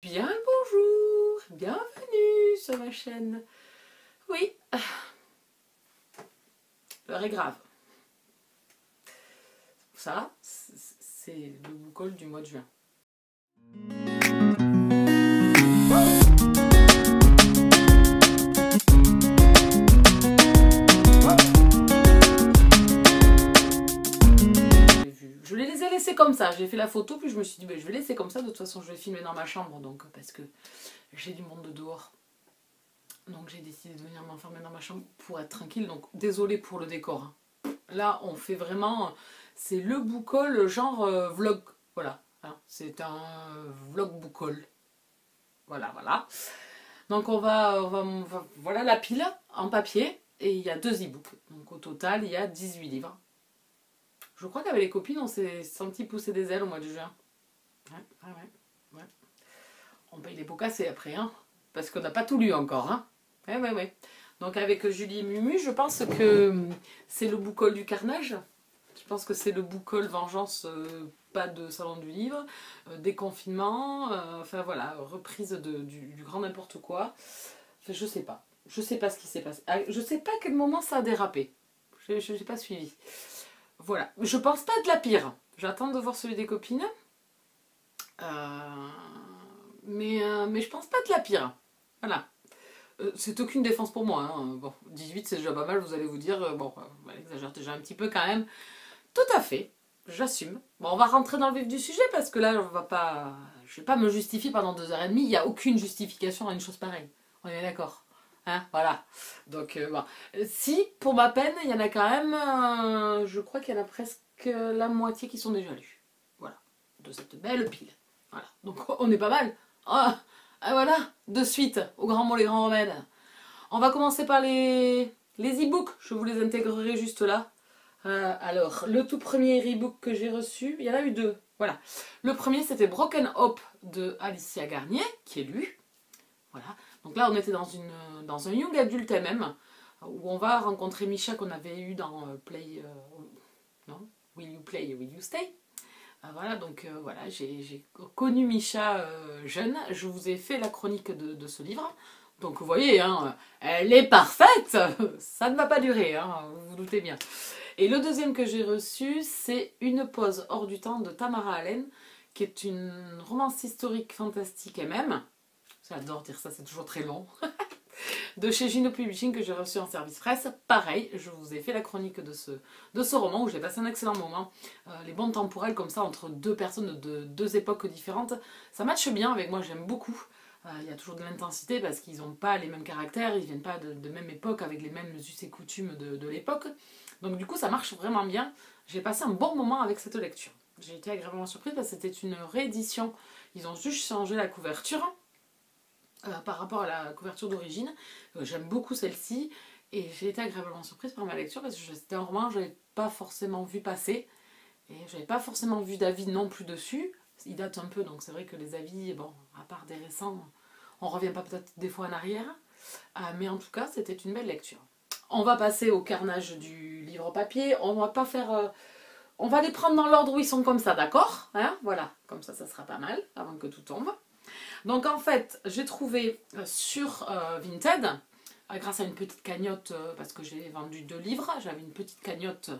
Bien le bonjour, bienvenue sur ma chaîne. Oui, l'heure est grave. Ça, c'est le book-haul du mois de juin. Je les ai laissés comme ça, j'ai fait la photo, puis je me suis dit, je vais laisser comme ça, de toute façon je vais filmer dans ma chambre, donc parce que j'ai du monde de dehors. Donc j'ai décidé de venir m'enfermer dans ma chambre pour être tranquille, donc désolée pour le décor. Là on fait vraiment, c'est le book-haul genre vlog, voilà, hein, c'est un vlog book-haul. Voilà, voilà. Donc voilà la pile en papier, et il y a 2 e-books, donc au total il y a 18 livres. Je crois qu'avec les copines, on s'est senti pousser des ailes au mois de juin. Ouais. On paye les pots cassés après, hein, parce qu'on n'a pas tout lu encore. Hein. Ouais. Donc avec Julie et Mumu, je pense que c'est le book-haul du carnage. Je pense que c'est le book-haul vengeance, pas de salon du livre, déconfinement, enfin voilà, reprise du grand n'importe quoi. Enfin, je sais pas. Je sais pas ce qui s'est passé. Je sais pas à quel moment ça a dérapé. Je n'ai pas suivi. Voilà, je pense pas être la pire. J'attends de voir celui des copines. Mais je pense pas être la pire. Voilà. C'est aucune défense pour moi. Hein. Bon, 18 c'est déjà pas mal, vous allez vous dire. Bon, elle exagère déjà un petit peu quand même. Tout à fait, j'assume. Bon, on va rentrer dans le vif du sujet parce que là, je vais pas me justifier pendant 2h30. Il n'y a aucune justification à une chose pareille. On est d'accord. Hein, voilà. Donc, bon. Si, pour ma peine, il y en a quand même, je crois qu'il y en a presque la moitié qui sont déjà lus. Voilà. De cette belle pile. Voilà. Donc, on est pas mal. Ah, voilà. De suite, au grand mot, les grands remèdes. On va commencer par les e-books. Je vous les intégrerai juste là. Alors, le tout premier e-book que j'ai reçu, il y en a eu 2. Voilà. Le premier, c'était Broken Hope de Alicia Garnier, qui est lu. Voilà. Donc là, on était dans un young adulte MM, où on va rencontrer Misha qu'on avait eu dans non, Will You Play, Will You Stay. Voilà, donc voilà, j'ai connu Misha jeune. Je vous ai fait la chronique de ce livre. Donc vous voyez, hein, elle est parfaite. Ça ne va pas durer, hein, vous vous doutez bien. Et le deuxième que j'ai reçu, c'est Une pause hors du temps de Tamara Allen, qui est une romance historique fantastique MM. J'adore dire ça, c'est toujours très long. De chez Gino Publishing, que j'ai reçu en service presse. Pareil, je vous ai fait la chronique de ce roman où j'ai passé un excellent moment. Les bandes temporelles comme ça entre 2 personnes de 2 époques différentes, ça matche bien avec moi, j'aime beaucoup. Il y a toujours de l'intensité parce qu'ils n'ont pas les mêmes caractères, ils ne viennent pas de même époque avec les mêmes us et coutumes de l'époque. Donc du coup ça marche vraiment bien. J'ai passé un bon moment avec cette lecture. J'ai été agréablement surprise parce que c'était une réédition. Ils ont juste changé la couverture. Par rapport à la couverture d'origine. J'aime beaucoup celle-ci et j'ai été agréablement surprise par ma lecture parce que c'était un roman que je n'avais pas forcément vu passer et je n'avais pas forcément vu d'avis non plus dessus. Il date un peu, donc c'est vrai que les avis, bon, à part des récents, on revient pas peut-être des fois en arrière, mais en tout cas c'était une belle lecture. On va passer au carnage du livre papier. On va pas faire, on va les prendre dans l'ordre où ils sont comme ça, d'accord, hein, voilà, comme ça sera pas mal avant que tout tombe. Donc en fait, j'ai trouvé sur Vinted, grâce à une petite cagnotte, parce que j'ai vendu 2 livres, j'avais une petite cagnotte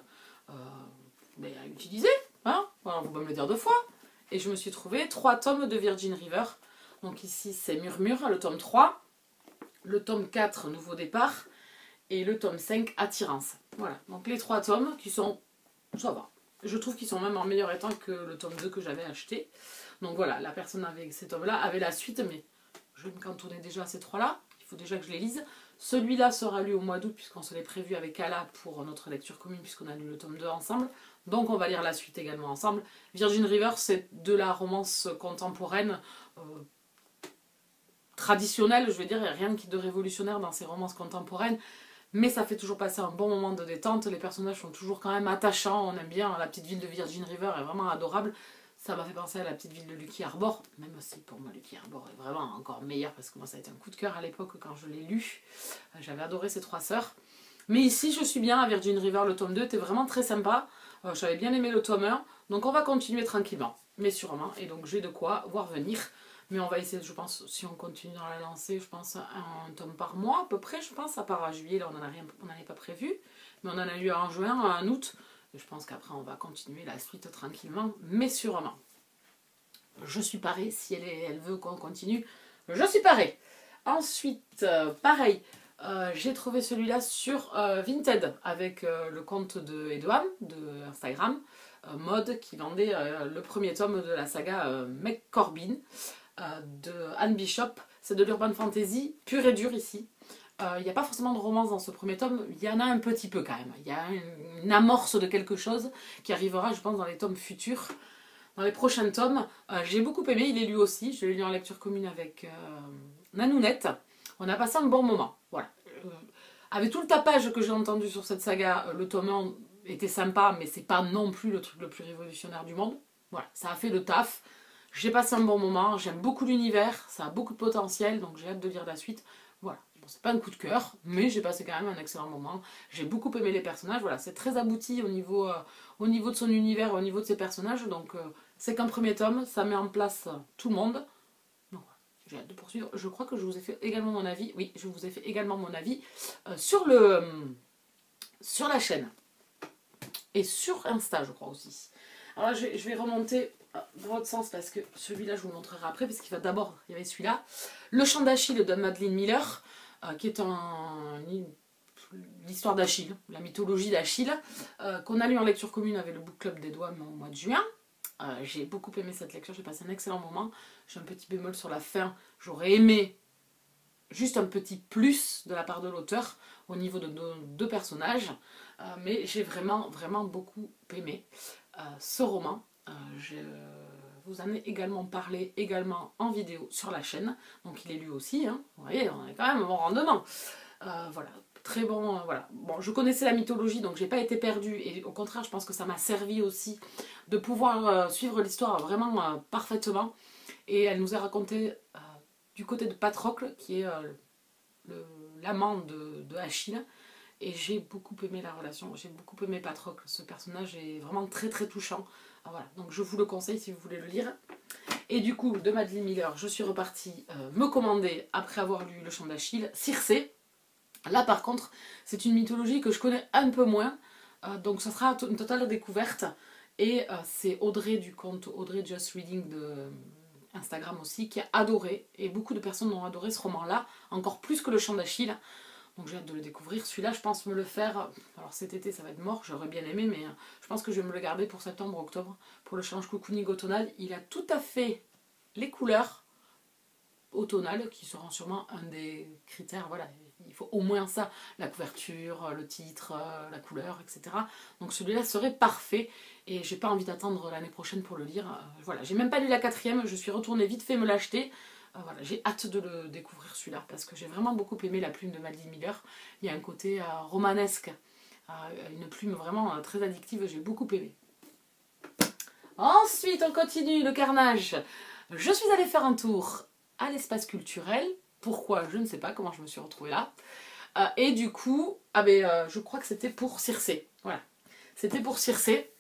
à utiliser, hein, alors vous pouvez me le dire 2 fois, et je me suis trouvé 3 tomes de Virgin River. Donc ici c'est Murmure, le tome 3, le tome 4, Nouveau départ, et le tome 5, Attirance. Voilà, donc les 3 tomes qui sont, ça va, je trouve qu'ils sont même en meilleur état que le tome 2 que j'avais acheté. Donc voilà, la personne avec ces tomes-là avait la suite, mais je vais me cantonner déjà à ces 3-là. Il faut déjà que je les lise. Celui-là sera lu au mois d'août, puisqu'on se l'est prévu avec Ala pour notre lecture commune, puisqu'on a lu le tome 2 ensemble. Donc on va lire la suite également ensemble. Virgin River, c'est de la romance contemporaine, traditionnelle, je veux dire, il n'y a rien de révolutionnaire dans ces romances contemporaines. Mais ça fait toujours passer un bon moment de détente. Les personnages sont toujours quand même attachants. On aime bien. La petite ville de Virgin River est vraiment adorable. Ça m'a fait penser à la petite ville de Lucky Arbor, même si pour moi Lucky Arbor est vraiment encore meilleur parce que moi ça a été un coup de cœur à l'époque quand je l'ai lu. J'avais adoré ces 3 sœurs. Mais ici je suis bien à Virgin River, le tome 2 était vraiment très sympa. J'avais bien aimé le tome 1, donc on va continuer tranquillement, mais sûrement. Et donc j'ai de quoi voir venir Mais on va essayer, je pense, si on continue dans la lancée, je pense un tome par mois à peu près, je pense, à part à juillet, là on n'en avait pas prévu. Mais on en a eu un en juin, un en août. Et je pense qu'après on va continuer la suite tranquillement, mais sûrement. Je suis parée, si elle veut qu'on continue, je suis parée. Ensuite, pareil, j'ai trouvé celui-là sur Vinted avec le compte de Edouard de Instagram, mode, qui vendait le premier tome de la saga McCorbin de Anne Bishop. C'est de l'urban fantasy pur et dur ici. Il n'y a pas forcément de romance dans ce premier tome, il y en a un petit peu quand même. Il y a une amorce de quelque chose qui arrivera, je pense, dans les tomes futurs. Dans les prochains tomes, j'ai beaucoup aimé, il est lu aussi, je l'ai lu en lecture commune avec Nanounette. On a passé un bon moment, voilà. Avec tout le tapage que j'ai entendu sur cette saga, le tome 1 était sympa, mais c'est pas non plus le truc le plus révolutionnaire du monde. Voilà, ça a fait le taf. J'ai passé un bon moment, j'aime beaucoup l'univers, ça a beaucoup de potentiel, donc j'ai hâte de lire la suite. Voilà, bon, c'est pas un coup de cœur, mais j'ai passé quand même un excellent moment. J'ai beaucoup aimé les personnages, voilà, c'est très abouti au niveau de son univers, au niveau de ses personnages, donc c'est qu'un premier tome, ça met en place tout le monde. Donc voilà, j'ai hâte de poursuivre. Je crois que je vous ai fait également mon avis, oui, je vous ai fait également mon avis sur la chaîne. Et sur Insta, je crois aussi. Alors là, je vais remonter dans l'autre sens parce que celui-là, je vous le montrerai après, parce qu'il va d'abord, il y avait celui-là. Le chant d'Achille de Madeline Miller, qui est l'histoire d'Achille, la mythologie d'Achille, qu'on a lu en lecture commune avec le book club d'Edouard au mois de juin. J'ai beaucoup aimé cette lecture, j'ai passé un excellent moment. J'ai un petit bémol sur la fin, j'aurais aimé juste un petit plus de la part de l'auteur au niveau de nos deux personnages, mais j'ai vraiment beaucoup aimé ce roman. Je vous en ai également parlé en vidéo sur la chaîne, donc il est lu aussi, hein. Vous voyez, on est quand même au bon rendement. Voilà, très bon, voilà. Bon, je connaissais la mythologie, donc j'ai pas été perdue, et au contraire, je pense que ça m'a servi aussi de pouvoir suivre l'histoire vraiment parfaitement. Et elle nous est racontée du côté de Patrocle, qui est l'amant de Achille. Et j'ai beaucoup aimé la relation, j'ai beaucoup aimé Patrocle. Ce personnage est vraiment très touchant. Voilà, donc je vous le conseille si vous voulez le lire. Et du coup, de Madeline Miller, je suis repartie me commander, après avoir lu Le Chant d'Achille, Circé. Là par contre, c'est une mythologie que je connais un peu moins, donc ça sera une totale découverte. Et c'est Audrey du compte Audrey Just Reading de Instagram aussi, qui a adoré, et beaucoup de personnes ont adoré ce roman-là, encore plus que Le Chant d'Achille. Donc j'ai hâte de le découvrir. Celui-là, je pense me le faire, alors cet été ça va être mort, j'aurais bien aimé, mais je pense que je vais me le garder pour septembre, octobre, pour le challenge cocooning automnal. Il a tout à fait les couleurs automnales, qui seront sûrement un des critères, voilà, il faut au moins ça, la couverture, le titre, la couleur, etc. Donc celui-là serait parfait, et j'ai pas envie d'attendre l'année prochaine pour le lire. Voilà, j'ai même pas lu la quatrième, je suis retournée vite fait me l'acheter. Voilà, j'ai hâte de le découvrir celui-là, parce que j'ai vraiment beaucoup aimé la plume de Madeline Miller. Il y a un côté romanesque, une plume vraiment très addictive, j'ai beaucoup aimé. Ensuite, on continue le carnage. Je suis allée faire un tour à l'espace culturel. Pourquoi? Je ne sais pas comment je me suis retrouvée là. Et du coup, je crois que c'était pour Circé. Voilà, c'était pour Circé.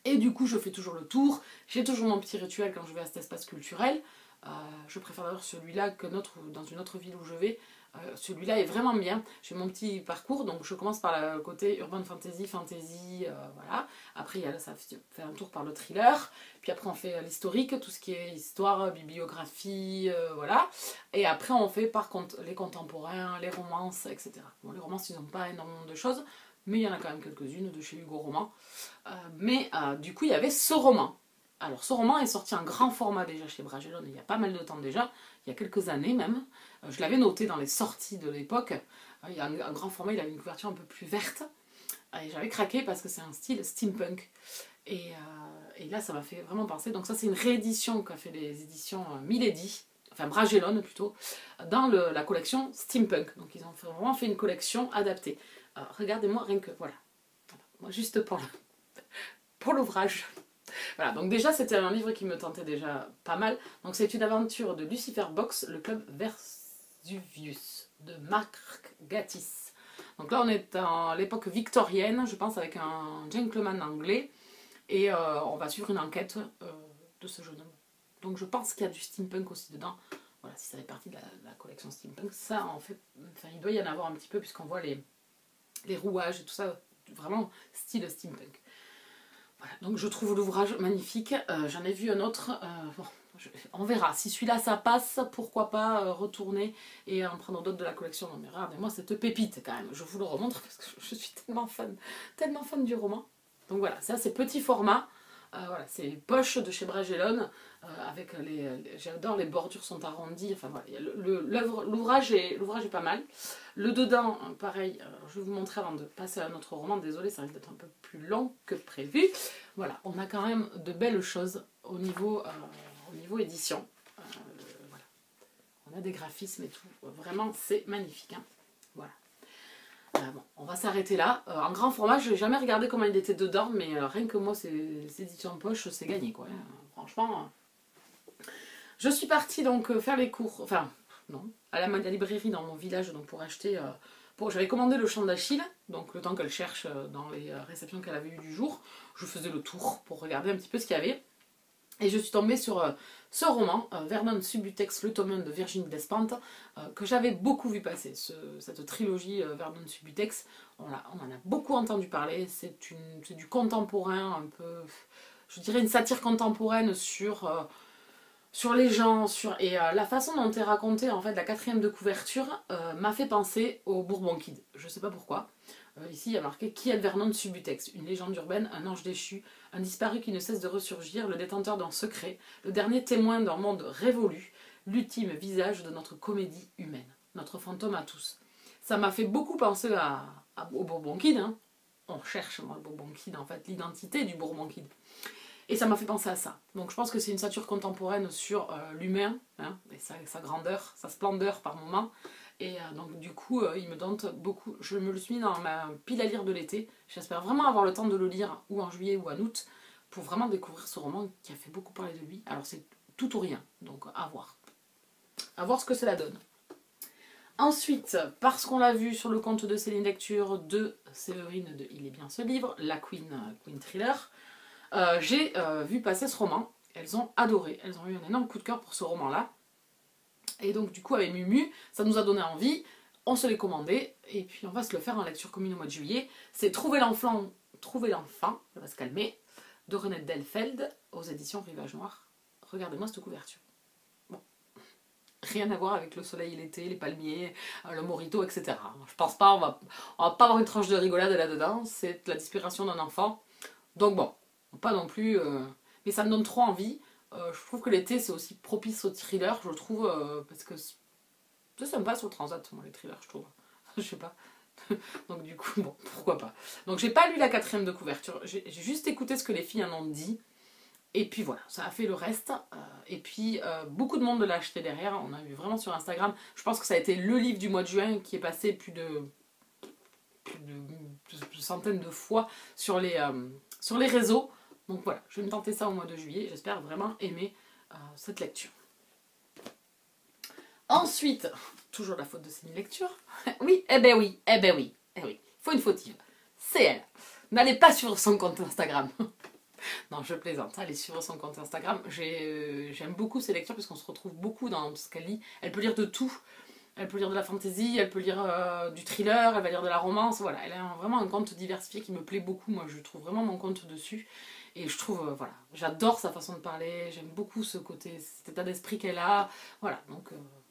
Et du coup, je fais toujours le tour. J'ai toujours mon petit rituel quand je vais à cet espace culturel. Je préfère d'ailleurs celui-là que dans une autre ville où je vais. Celui-là est vraiment bien. J'ai mon petit parcours, donc je commence par le côté urban fantasy, voilà. Après, ça fait un tour par le thriller. Puis après, on fait l'historique, tout ce qui est histoire, bibliographie, voilà. Et après, on fait par contre les contemporains, les romances, etc. Bon, les romances, ils n'ont pas énormément de choses, mais il y en a quand même quelques-unes de chez Hugo Roman. Du coup, il y avait ce roman. Alors, ce roman est sorti en grand format déjà chez Bragelonne il y a pas mal de temps déjà, il y a quelques années même. Je l'avais noté dans les sorties de l'époque. Il y a un grand format, il avait une couverture un peu plus verte. Et j'avais craqué parce que c'est un style steampunk. Et là, ça m'a fait vraiment penser. Donc ça, c'est une réédition qu'a fait les éditions Milady, enfin Bragelonne plutôt, dans la collection steampunk. Donc ils ont vraiment fait une collection adaptée. Regardez-moi, rien que, voilà. Moi, juste pour l'ouvrage. Voilà, donc déjà c'était un livre qui me tentait déjà pas mal. Donc c'est une aventure de Lucifer Box, le club Vesuvius, de Marc Gatiss. Donc là on est à l'époque victorienne, je pense, avec un gentleman anglais. Et on va suivre une enquête de ce jeune homme. Donc je pense qu'il y a du steampunk aussi dedans. Voilà, si ça fait partie de la collection steampunk, ça en fait, enfin, il doit y en avoir un petit peu puisqu'on voit les rouages et tout ça, vraiment style steampunk. Voilà, donc je trouve l'ouvrage magnifique. J'en ai vu un autre, bon, on verra. Si celui-là ça passe, pourquoi pas retourner et en prendre d'autres de la collection. Non mais regardez-moi cette pépite quand même, je vous le remontre parce que je suis tellement fan du roman. Donc voilà, ça c'est petit format. Voilà, c'est les poches de chez Bragelonne avec j'adore, les bordures sont arrondies. Enfin voilà, l'ouvrage est pas mal. Le dedans, pareil, je vais vous montrer avant de passer à un autre roman. Désolée, ça risque d'être un peu plus long que prévu. Voilà, on a quand même de belles choses au niveau édition. Voilà. On a des graphismes et tout. Vraiment, c'est magnifique. Hein. Voilà. Bon, on va s'arrêter là. En grand format, je n'ai jamais regardé comment il était dedans, mais rien que moi, ces éditions en poche, c'est gagné. Quoi. Franchement, je suis partie donc faire les cours, enfin, non, à la librairie dans mon village donc, pour acheter. J'avais commandé le Chant d'Achille, donc le temps qu'elle cherche dans les réceptions qu'elle avait eues du jour, je faisais le tour pour regarder un petit peu ce qu'il y avait. Et je suis tombée sur ce roman, Vernon Subutex, le tome 1 de Virginie Despentes, que j'avais beaucoup vu passer. Cette trilogie Vernon Subutex, on en a beaucoup entendu parler. C'est du contemporain, un peu, je dirais une satire contemporaine sur les gens. Et la façon dont est racontée, en fait, la quatrième de couverture, m'a fait penser au Bourbon Kid. Je ne sais pas pourquoi. Ici, il y a marqué Qui est Vernon Subutex, une légende urbaine, un ange déchu, un disparu qui ne cesse de ressurgir, le détenteur d'un secret, le dernier témoin d'un monde révolu, l'ultime visage de notre comédie humaine, notre fantôme à tous. Ça m'a fait beaucoup penser au Bourbon Kid. Hein. On cherche dans le Bourbon Kid, en fait, l'identité du Bourbon Kid. Et ça m'a fait penser à ça. Donc je pense que c'est une satire contemporaine sur l'humain, hein, et sa grandeur, sa splendeur par moment. Et donc du coup, il me tente beaucoup. Je me le suis mis dans ma pile à lire de l'été. J'espère vraiment avoir le temps de le lire ou en juillet ou en août pour vraiment découvrir ce roman qui a fait beaucoup parler de lui. Alors c'est tout ou rien, donc à voir. À voir ce que cela donne. Ensuite, parce qu'on l'a vu sur le compte de Céline Lecture de Séverine de Il est bien ce livre, la Queen Thriller, j'ai vu passer ce roman. Elles ont adoré. Elles ont eu un énorme coup de cœur pour ce roman-là. Et donc du coup avec Mumu, ça nous a donné envie, on se l'est commandé, et puis on va se le faire en lecture commune au mois de juillet. C'est Trouver l'enfant, elle va se calmer, de René Delfeld, aux éditions Rivage Noir. Regardez-moi cette couverture. Bon, rien à voir avec le soleil l'été, les palmiers, le morito, etc. Je pense pas, on va pas avoir une tranche de rigolade là-dedans, c'est la disparition d'un enfant. Donc bon, pas non plus... mais ça me donne trop envie. Je trouve que l'été c'est aussi propice aux thrillers, je trouve, parce que c'est sympa sur le transat, moi, les thrillers, je trouve. Je sais pas. Donc du coup, bon, pourquoi pas. Donc j'ai pas lu la quatrième de couverture, j'ai juste écouté ce que les filles en ont dit. Et puis voilà, ça a fait le reste. Et puis beaucoup de monde l'a acheté derrière, on a vu vraiment sur Instagram. Je pense que ça a été le livre du mois de juin qui est passé plus de centaines de fois sur les réseaux. Donc voilà, je vais me tenter ça au mois de juillet. J'espère vraiment aimer cette lecture. Ensuite, toujours la faute de Céline Lecture. Oui, eh ben oui. Il faut une fautive. C'est elle. N'allez pas sur son compte Instagram. Non, je plaisante. Allez suivre son compte Instagram. J'aime beaucoup ses lectures parce qu'on se retrouve beaucoup dans ce qu'elle lit. Elle peut lire de tout. Elle peut lire de la fantasy, elle peut lire du thriller, elle va lire de la romance. Voilà, elle a vraiment un compte diversifié qui me plaît beaucoup. Moi, je trouve vraiment mon compte dessus. Et je trouve, voilà, j'adore sa façon de parler. J'aime beaucoup cet état d'esprit qu'elle a. Voilà, donc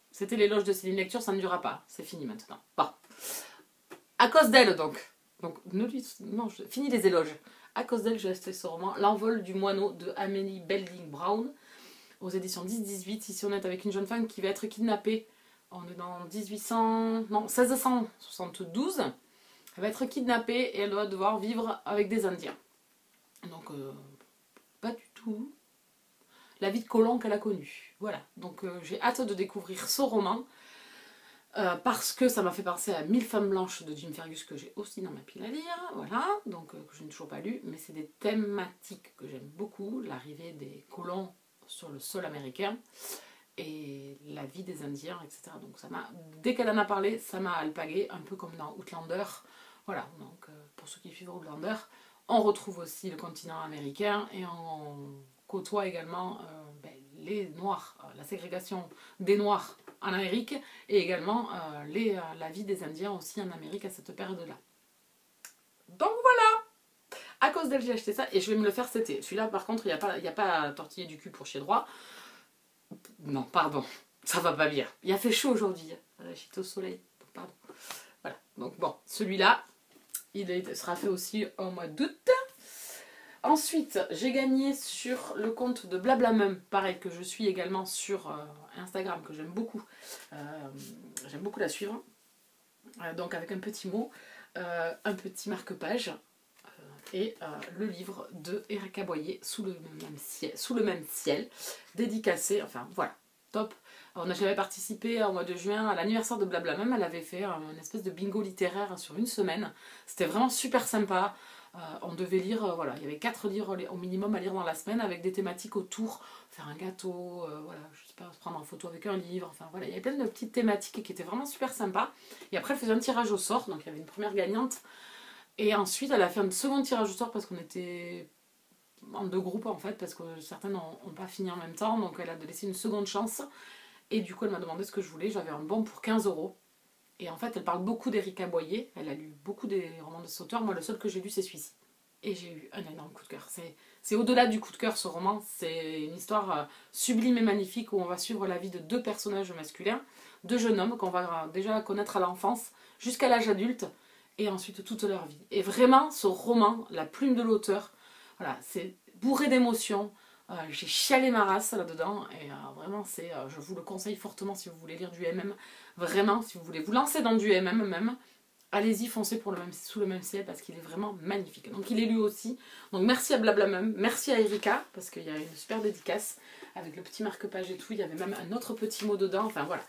c'était l'éloge de Céline Lecture, ça ne durera pas. C'est fini maintenant. Bon. À cause d'elle, donc. Donc, finis les éloges. À cause d'elle, j'ai acheté ce roman, L'envol du moineau de Amélie Belding Brown, aux éditions 10-18. Ici, on est avec une jeune femme qui va être kidnappée. On est dans 1672. Elle va être kidnappée et elle doit devoir vivre avec des Indiens. Donc, pas du tout la vie de colon qu'elle a connue. Voilà, donc j'ai hâte de découvrir ce roman. Parce que ça m'a fait penser à 1000 femmes blanches de Jim Fergus que j'ai aussi dans ma pile à lire, voilà, donc que je n'ai toujours pas lu, mais c'est des thématiques que j'aime beaucoup, l'arrivée des colons sur le sol américain et la vie des Indiens, etc. Donc ça m'a, dès qu'elle en a parlé, ça m'a alpagué, un peu comme dans Outlander, voilà, donc pour ceux qui suivent Outlander, on retrouve aussi le continent américain et on côtoie également les Noirs, la ségrégation des Noirs en Amérique, et également la vie des Indiens aussi en Amérique à cette période-là. Donc voilà, à cause d'elle j'ai acheté ça et je vais me le faire cet été. Celui-là par contre il n'y a pas à tortiller du cul pour chier droit. Non, pardon, ça va pas bien. Il a fait chaud aujourd'hui, j'étais au soleil, pardon. Voilà, donc bon, celui-là, il sera fait aussi au mois d'août. Ensuite, j'ai gagné sur le compte de Blablamum, pareil, que je suis également sur Instagram, que j'aime beaucoup. J'aime beaucoup la suivre. Donc avec un petit mot, un petit marque-page et le livre de Erika Boyer, sous le même ciel, dédicacé, enfin voilà, top. J'avais participé au mois de juin à l'anniversaire de Blablamum, elle avait fait une espèce de bingo littéraire sur une semaine. C'était vraiment super sympa. On devait lire, voilà, il y avait 4 livres au minimum à lire dans la semaine avec des thématiques autour, faire un gâteau, voilà, je sais pas, se prendre en photo avec un livre, enfin voilà, il y avait plein de petites thématiques qui étaient vraiment super sympas. Et après elle faisait un tirage au sort, donc il y avait une première gagnante. Et ensuite elle a fait un second tirage au sort parce qu'on était en 2 groupes en fait, parce que certaines n'ont pas fini en même temps, donc elle a laissé une seconde chance. Et du coup elle m'a demandé ce que je voulais, j'avais un bon pour 15 €. Et en fait, elle parle beaucoup d'Erika Boyer. Elle a lu beaucoup des romans de cet auteur. Moi, le seul que j'ai lu, c'est celui-ci. Et j'ai eu un énorme coup de cœur. C'est au-delà du coup de cœur, ce roman. C'est une histoire sublime et magnifique où on va suivre la vie de 2 personnages masculins, 2 jeunes hommes qu'on va déjà connaître à l'enfance, jusqu'à l'âge adulte, et ensuite toute leur vie. Et vraiment, ce roman, la plume de l'auteur, voilà, c'est bourré d'émotions. J'ai chialé ma race là-dedans et vraiment je vous le conseille fortement si vous voulez lire du MM. Vraiment, si vous voulez vous lancer dans du MM même, allez-y, foncez sous le même ciel parce qu'il est vraiment magnifique. Donc il est lu aussi. Donc merci à Blablamum, merci à Erika parce qu'il y a une super dédicace avec le petit marque-page et tout. Il y avait même un autre petit mot dedans. Enfin voilà.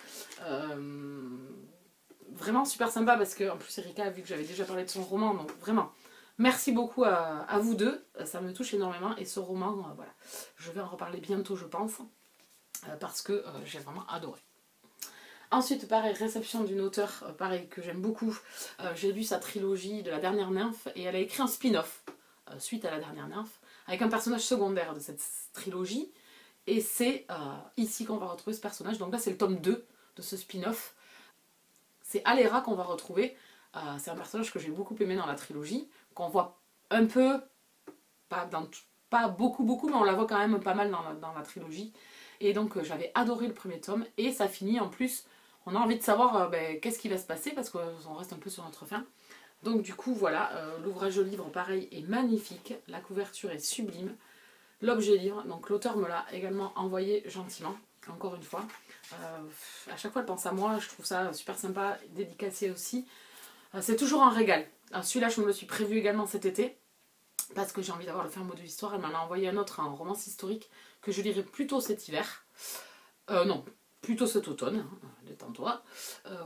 Vraiment super sympa parce que en plus Erika a vu que j'avais déjà parlé de son roman. Donc vraiment. Merci beaucoup à vous deux, ça me touche énormément et ce roman, voilà, je vais en reparler bientôt je pense, parce que j'ai vraiment adoré. Ensuite, pareil, réception d'une auteure, pareil, que j'aime beaucoup, j'ai lu sa trilogie de la dernière nymphe et elle a écrit un spin-off suite à la dernière nymphe, avec un personnage secondaire de cette trilogie et c'est ici qu'on va retrouver ce personnage, donc là c'est le tome 2 de ce spin-off, c'est Alera qu'on va retrouver, c'est un personnage que j'ai beaucoup aimé dans la trilogie, qu'on voit un peu, pas beaucoup, mais on la voit quand même pas mal dans la trilogie. Et donc j'avais adoré le premier tome, et ça finit en plus, on a envie de savoir qu'est-ce qui va se passer, parce qu'on reste un peu sur notre fin. Donc du coup voilà, l'ouvrage de livre pareil est magnifique, la couverture est sublime, l'objet livre, donc l'auteur me l'a également envoyé gentiment, encore une fois. À chaque fois elle pense à moi, je trouve ça super sympa, dédicacé aussi. C'est toujours un régal. Celui-là, je me le suis prévu également cet été, parce que j'ai envie d'avoir le fin mot de l'histoire. Elle m'en a envoyé un autre, un romance historique, que je lirai plutôt cet hiver. Non, plutôt cet automne, hein, détends-toi.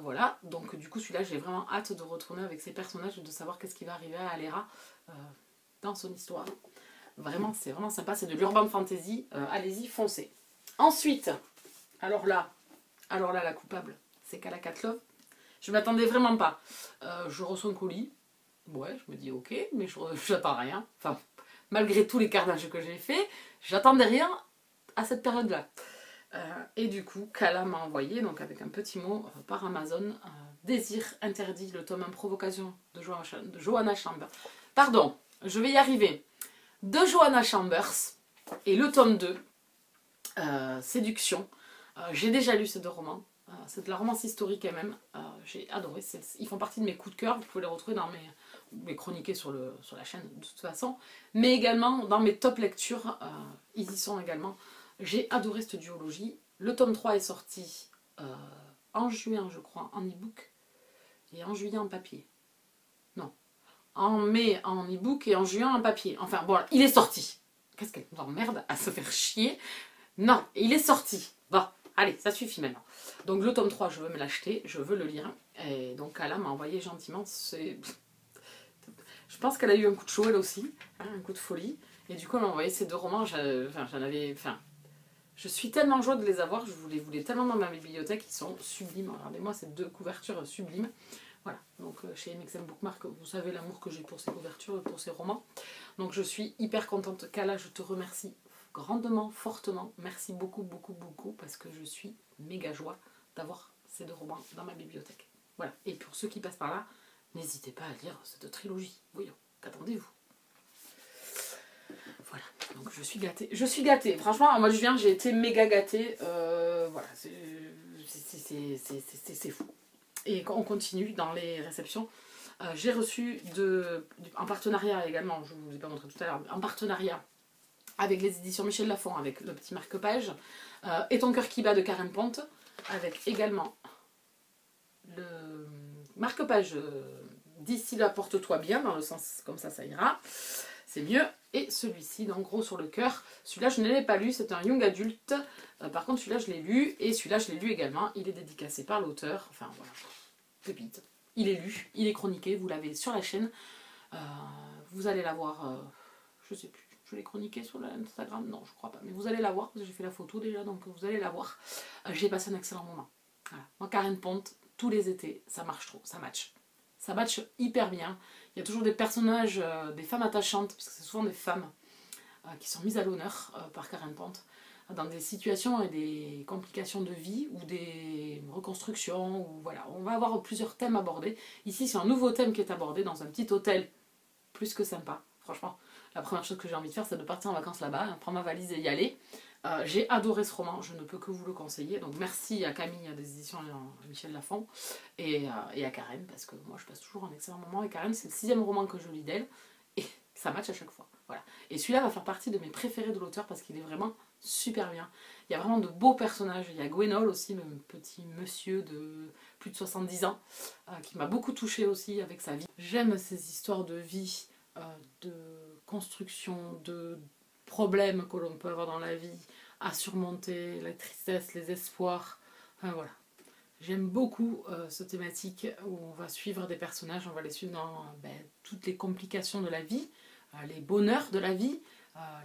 Voilà, donc du coup, celui-là, j'ai vraiment hâte de retourner avec ces personnages et de savoir qu'est-ce qui va arriver à Alera dans son histoire. Vraiment, c'est vraiment sympa, c'est de l'urban fantasy. Allez-y, foncez. Ensuite, alors là, la coupable, c'est Kala Katlov. Je m'attendais vraiment pas. Je reçois un colis. Ouais, je me dis ok, mais j'attends rien. Enfin, malgré tous les carnages que j'ai fait, j'attendais rien à cette période-là. Et du coup, Kala m'a envoyé, donc avec un petit mot par Amazon, Désir interdit, le tome 1 Provocation de Joanna Chambers. Pardon, je vais y arriver. De Joanna Chambers. Et le tome 2, Séduction. J'ai déjà lu ces 2 romans. C'est de la romance historique elle-même, j'ai adoré, ils font partie de mes coups de cœur, vous pouvez les retrouver dans mes chroniqués sur la chaîne de toute façon, mais également dans mes top lectures, ils y sont également. J'ai adoré cette duologie. Le tome 3 est sorti en juin je crois en e-book et en juillet en papier. Non, en mai en e-book et en juin en papier. Enfin bon, il est sorti. Qu'est-ce qu'elle nous emmerde à se faire chier. Non, il est sorti. Bon. Allez, ça suffit maintenant. Donc le tome 3, je veux me l'acheter, je veux le lire. Et donc Kala m'a envoyé gentiment. Je pense qu'elle a eu un coup de chaud elle aussi, hein, un coup de folie. Et du coup elle m'a envoyé ces 2 romans. Je suis tellement joie de les avoir, je les voulais tellement dans ma bibliothèque, ils sont sublimes. Regardez-moi ces 2 couvertures sublimes. Voilà, donc chez MXM Bookmark, vous savez l'amour que j'ai pour ces couvertures, pour ces romans. Donc je suis hyper contente. Kala, je te remercie grandement, fortement. Merci beaucoup, beaucoup, beaucoup, parce que je suis méga joie d'avoir ces 2 romans dans ma bibliothèque. Voilà, et pour ceux qui passent par là, n'hésitez pas à lire cette trilogie. Voyons, qu'attendez-vous? Voilà, donc je suis gâtée. Je suis gâtée. Franchement, en mois de juin, j'ai été méga gâtée. Voilà, c'est fou. Et on continue dans les réceptions. J'ai reçu en partenariat également, je ne vous ai pas montré tout à l'heure, en partenariat avec les éditions Michel Lafon, avec le petit marque-page, Et ton cœur qui bat de Karen Ponte, avec également le marque-page D'ici là, porte-toi bien, dans le sens comme ça ira, c'est mieux. Et celui-ci, en gros sur le cœur, celui-là je ne l'ai pas lu, c'est un young adulte, par contre celui-là je l'ai lu, et celui-là je l'ai lu également, il est dédicacé par l'auteur, enfin voilà, pépite. Il est lu, il est chroniqué, vous l'avez sur la chaîne, vous allez l'avoir, je sais plus, je l'ai chroniqué sur l'Instagram, non je crois pas, mais vous allez l'avoir, parce que j'ai fait la photo déjà, donc vous allez l'avoir. J'ai passé un excellent moment. Voilà. Moi Karen Ponte, tous les étés, ça marche trop, ça match. Ça match hyper bien. Il y a toujours des personnages, des femmes attachantes, parce que c'est souvent des femmes qui sont mises à l'honneur par Karen Ponte, dans des situations et des complications de vie ou des reconstructions. Ou voilà. On va avoir plusieurs thèmes abordés. Ici, c'est un nouveau thème qui est abordé dans un petit hôtel plus que sympa. Franchement, la première chose que j'ai envie de faire, c'est de partir en vacances là-bas, prendre ma valise et y aller. J'ai adoré ce roman, je ne peux que vous le conseiller. Donc merci à Camille des éditions Michel Lafon et à Karen, parce que moi je passe toujours un excellent moment. Et Karen, c'est le 6e roman que je lis d'elle, et ça match à chaque fois. Voilà. Et celui-là va faire partie de mes préférés de l'auteur, parce qu'il est vraiment super bien. Il y a vraiment de beaux personnages. Il y a Gwenol aussi, le petit monsieur de plus de 70 ans, qui m'a beaucoup touchée aussi avec sa vie. J'aime ces histoires de vie, de construction, de problèmes que l'on peut avoir dans la vie, à surmonter, la tristesse, les espoirs. Enfin, voilà. J'aime beaucoup cette thématique où on va suivre des personnages, on va les suivre dans toutes les complications de la vie, les bonheurs de la vie,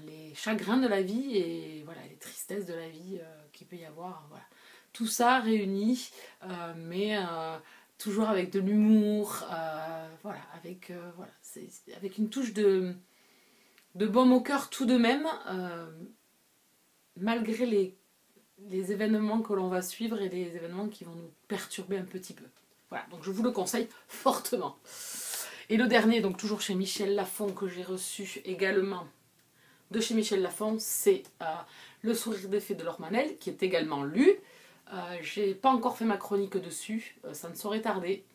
les chagrins de la vie et voilà, les tristesses de la vie qu'il peut y avoir. Voilà. Tout ça réuni, mais toujours avec de l'humour, voilà, avec une touche de baume au cœur tout de même, malgré les événements que l'on va suivre et les événements qui vont nous perturber un petit peu. Voilà, donc je vous le conseille fortement. Et le dernier, donc toujours chez Michel Lafon, que j'ai reçu également de chez Michel Lafon, c'est Le sourire des fées de Laure Manel, qui est également lu. J'ai pas encore fait ma chronique dessus, ça ne saurait tarder.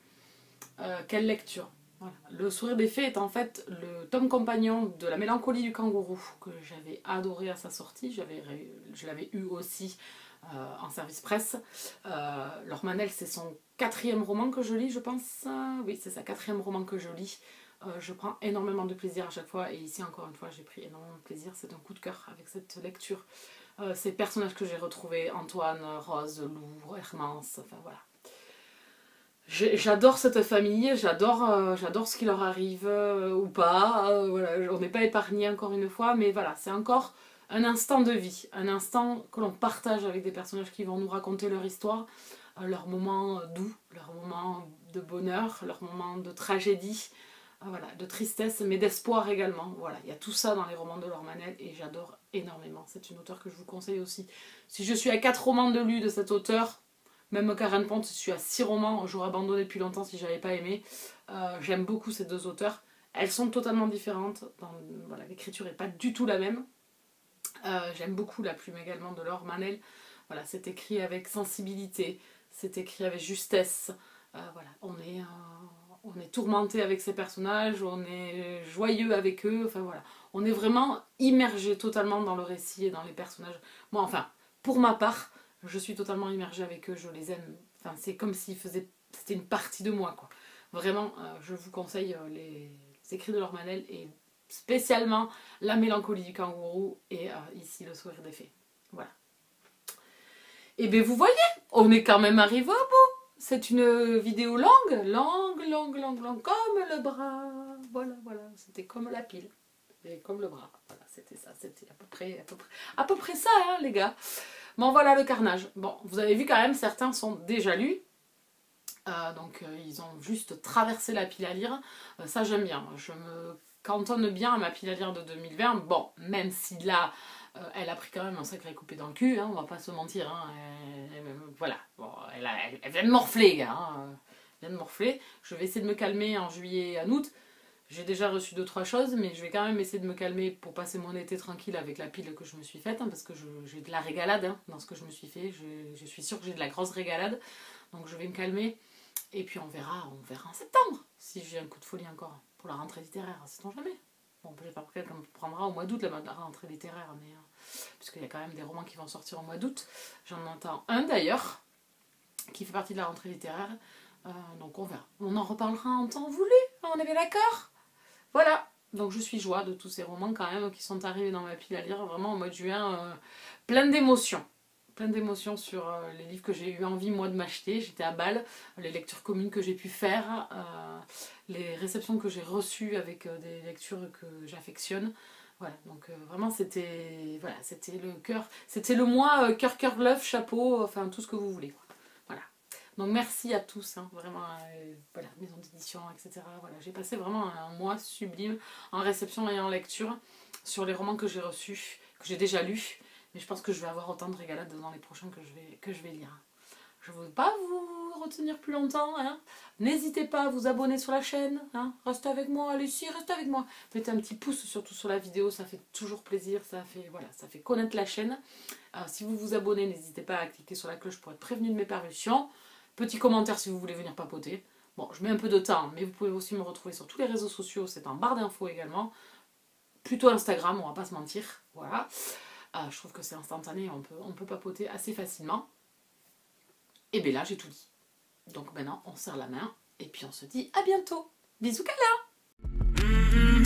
Quelle lecture! Voilà. Le sourire des fées est en fait le tome compagnon de La mélancolie du kangourou, que j'avais adoré à sa sortie. Je l'avais eu aussi en service presse. Laure Manel, c'est son 4e roman que je lis, je pense. Oui, c'est sa 4e roman que je lis. Je prends énormément de plaisir à chaque fois, et ici encore une fois j'ai pris énormément de plaisir. C'est un coup de cœur avec cette lecture. Ces personnages que j'ai retrouvés, Antoine, Rose, Lou, Hermance, enfin voilà. J'adore cette famille, j'adore ce qui leur arrive ou pas, voilà, on n'est pas épargné encore une fois, mais voilà, c'est encore un instant de vie, un instant que l'on partage avec des personnages qui vont nous raconter leur histoire, leurs moments doux, leurs moments de bonheur, leurs moments de tragédie, voilà, de tristesse, mais d'espoir également. Voilà, il y a tout ça dans les romans de Laure Manel et j'adore énormément. C'est une auteure que je vous conseille aussi. Si je suis à 4 romans de lus de cet auteur, même Karen Ponte, je suis à 6 romans, j'aurais abandonné depuis longtemps si j'avais pas aimé. J'aime beaucoup ces 2 auteurs. Elles sont totalement différentes. Voilà, l'écriture n'est pas du tout la même. J'aime beaucoup la plume également de Laure Manel. Voilà, c'est écrit avec sensibilité, c'est écrit avec justesse. Voilà, on est tourmenté avec ces personnages, on est joyeux avec eux. Enfin voilà, on est vraiment immergé totalement dans le récit et dans les personnages. Moi, enfin, pour ma part, je suis totalement immergée avec eux, je les aime. Enfin, c'est comme s'ils faisaient... C'était une partie de moi, quoi. Vraiment, je vous conseille les écrits de Laure Manel et spécialement La mélancolie du kangourou et ici Le sourire des fées. Voilà. Et bien vous voyez, on est quand même arrivé au bout. C'est une vidéo longue, comme le bras. Voilà, c'était comme la pile. Et comme le bras. Voilà, c'était ça, c'était à peu près ça, hein, les gars. Bon, voilà le carnage. Bon, vous avez vu quand même, certains sont déjà lus. Donc, ils ont juste traversé la pile à lire. Ça, j'aime bien. Je me cantonne bien à ma pile à lire de 2020. Bon, même si là, Elle a pris quand même un sacré coupé dans le cul, hein, on va pas se mentir. Hein. Voilà, bon, elle vient de morfler, gars. Hein. Elle vient de morfler. Je vais essayer de me calmer en juillet et en août. J'ai déjà reçu 2-3 choses, mais je vais quand même essayer de me calmer pour passer mon été tranquille avec la pile que je me suis faite, hein, parce que j'ai de la régalade hein, dans ce que je me suis fait. Je suis sûre que j'ai de la grosse régalade, donc je vais me calmer. Et puis on verra en septembre, si j'ai un coup de folie encore pour la rentrée littéraire, sait-on jamais. Bon, j'espère qu'elle prendra au mois d'août la rentrée littéraire, mais puisqu'il y a quand même des romans qui vont sortir au mois d'août. J'en entends un d'ailleurs, qui fait partie de la rentrée littéraire. Donc on verra. On en reparlera en temps voulu, on est bien d'accord? Voilà, donc je suis joie de tous ces romans quand même qui sont arrivés dans ma pile à lire, vraiment au mois de juin, plein d'émotions. Plein d'émotions sur les livres que j'ai eu envie moi de m'acheter. J'étais à Bâle, les lectures communes que j'ai pu faire, les réceptions que j'ai reçues avec des lectures que j'affectionne. Voilà, donc vraiment c'était le cœur, c'était le mois cœur, cœur, love, chapeau, enfin tout ce que vous voulez. Voilà. Donc merci à tous, hein, vraiment, voilà, maison d'édition, etc. Voilà, j'ai passé vraiment un mois sublime en réception et en lecture sur les romans que j'ai reçus, que j'ai déjà lus. Mais je pense que je vais avoir autant de régalades dans les prochains que je vais lire. Je ne veux pas vous retenir plus longtemps. Hein. N'hésitez pas à vous abonner sur la chaîne. Hein. Restez avec moi, Lucie, restez avec moi. Mettez un petit pouce surtout sur la vidéo, ça fait toujours plaisir. Ça fait connaître la chaîne. Si vous vous abonnez, n'hésitez pas à cliquer sur la cloche pour être prévenu de mes parutions. Petit commentaire si vous voulez venir papoter. Bon, je mets un peu de temps, mais vous pouvez aussi me retrouver sur tous les réseaux sociaux. C'est en barre d'infos également. Plutôt Instagram, on va pas se mentir. Voilà. Je trouve que c'est instantané, on peut papoter assez facilement. Et bien là, j'ai tout dit. Donc maintenant, on serre la main et puis on se dit à bientôt. Bisous, Kala!